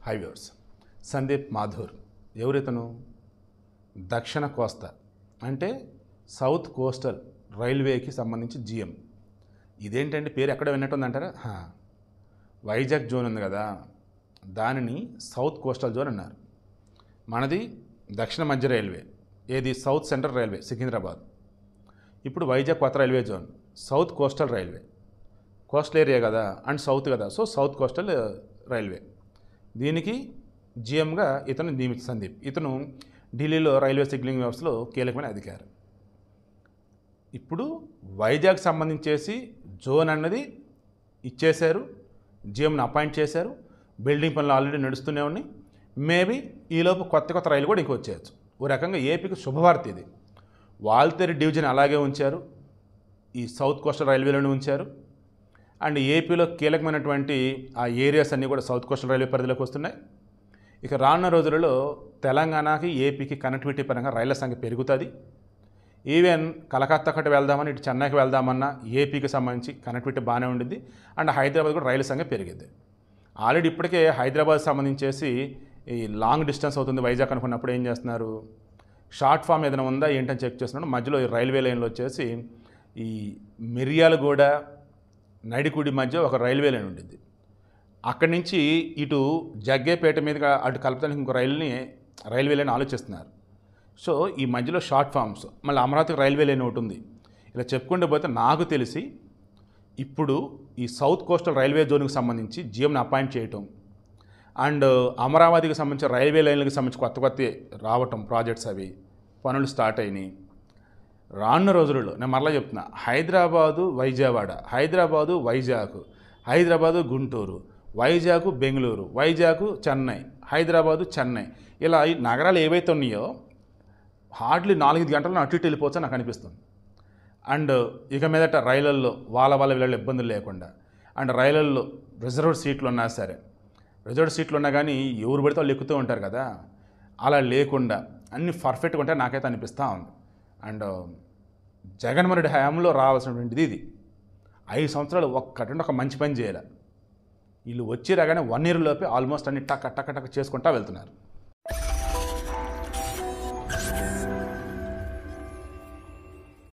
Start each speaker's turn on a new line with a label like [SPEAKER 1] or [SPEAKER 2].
[SPEAKER 1] హైవేర్స్ సందీప్ మాథూర్ ఎవరితను దక్షిణ కోస్తా అంటే south coastal రైల్వేకి సంబంధించి జిఎం. ఇదేంటంటే పేరు ఎక్కడ విన్నట్టుందంటారా? వైజాగ్ జోన్ ఉంది కదా, దానిని సౌత్ కోస్టల్ జోన్ అన్నారు. మనది దక్షిణ మధ్య రైల్వే, ఏది సౌత్ సెంట్రల్ రైల్వే సికింద్రాబాద్. ఇప్పుడు వైజాగ్ కొత్త railway zone, south coastal railway. Coastal area కదా అండ్ సౌత్ కదా, సో సౌత్ కోస్టల్ రైల్వే. దీనికి జిఎంగా ఇతను నియమిత సందీప్. ఇతను ఢిల్లీలో రైల్వే సిగ్నలింగ్ వ్యవస్థలో కీలకమైన అధికారి. ఇప్పుడు వైజాగ్ సంబంధించేసి జోన్ అన్నది ఇచ్చేశారు, జిఎంను అపాయింట్ చేశారు. బిల్డింగ్ పనులు ఆల్రెడీ నడుస్తూనే ఉన్నాయి. మేబీ ఈలోపు కొత్త రైలు కూడా ఇంక వచ్చేయచ్చు. ఓ రకంగా ఏపీకి శుభవార్త ఇది. వాల్తేరు డివిజన్ అలాగే ఉంచారు, ఈ సౌత్ కోస్టల్ రైల్వేలోనే ఉంచారు. అండ్ ఏపీలో కీలకమైనటువంటి ఆ ఏరియాస్ అన్నీ కూడా సౌత్ కోస్టల్ రైల్వే పరిధిలోకి వస్తున్నాయి. ఇక రానున్న రోజులలో తెలంగాణకి ఏపీకి కనెక్టివిటీ పరంగా రైళ్ల సంఖ్య పెరుగుతుంది. ఈవెన్ కలకత్తా ఒకటి వెళ్దామని, ఇటు చెన్నైకి వెళ్దామన్నా ఏపీకి సంబంధించి కనెక్టివిటీ బాగానే ఉండిద్ది. అండ్ హైదరాబాద్ కూడా రైళ్ల సంఖ్య పెరిగిద్ది. ఆల్రెడీ ఇప్పటికే హైదరాబాద్ సంబంధించేసి ఈ లాంగ్ డిస్టెన్స్ అవుతుంది వైజాగ్ అనుకున్నప్పుడు ఏం చేస్తున్నారు, షార్ట్ ఫామ్ ఏదైనా ఉందా ఏంటని చెక్ చేస్తున్నాడు. మధ్యలో ఈ రైల్వే లైన్లో వచ్చేసి ఈ మిర్యాలగూడ నడికుడి మధ్య ఒక రైల్వే లైన్ ఉండిద్ది. అక్కడి నుంచి ఇటు జగ్గేపేట మీదుగా అటు కలుపుతానికి ఇంకో రైల్వే లైన్ ఆలోచిస్తున్నారు. సో ఈ మధ్యలో షార్ట్ ఫామ్స్, మళ్ళీ అమరావతికి రైల్వే లైన్ ఒకటి ఉంది. ఇలా చెప్పుకుంటూ పోతే నాకు తెలిసి ఇప్పుడు ఈ సౌత్ కోస్టల్ రైల్వే జోన్కి సంబంధించి జిఎంని అపాయింట్ చేయటం అండ్ అమరావతికి సంబంధించిన రైల్వే లైన్లకు సంబంధించి కొత్త రావటం, ప్రాజెక్ట్స్ అవి పనులు స్టార్ట్ అయినాయి. రానున్న రోజులలో నేను మరలా చెప్తున్నా, హైదరాబాదు వైజావాడ, హైదరాబాదు వైజాగ్, హైదరాబాదు గుంటూరు, వైజాగ్ బెంగళూరు, వైజాగ్ చెన్నై, హైదరాబాదు చెన్నై, ఇలా ఈ నగరాలు ఏవైతే ఉన్నాయో హార్డ్లీ 4-5 గంటల్లో అటు ఇటు వెళ్ళిపోవచ్చని నాకు అనిపిస్తుంది. అండ్ ఇక మీదట రైళ్ళల్లో వాళ్ళ వీళ్ళ ఇబ్బందులు లేకుండా, అండ్ రైళ్ళల్లో రిజర్వ్డ్ సీట్లు ఉన్నా సరే, రిజర్వ్డ్ సీట్లు ఉన్నా కానీ ఎవరు పడితే వాళ్ళు ఎక్కుతూ ఉంటారు కదా, అలా లేకుండా అన్నీ పర్ఫెక్ట్గా ఉంటాయి నాకైతే అనిపిస్తూ ఉంది. అండ్ జగన్మోహన్ రెడ్డి హయాంలో రావాల్సినటువంటిది ఇది. 5 సంవత్సరాలు ఒక్కటి ఒక మంచి పని చేయాలి. వీళ్ళు వచ్చి రాగానే 1 year లోపే ఆల్మోస్ట్ అన్ని టక్ చేసుకుంటా వెళ్తున్నారు.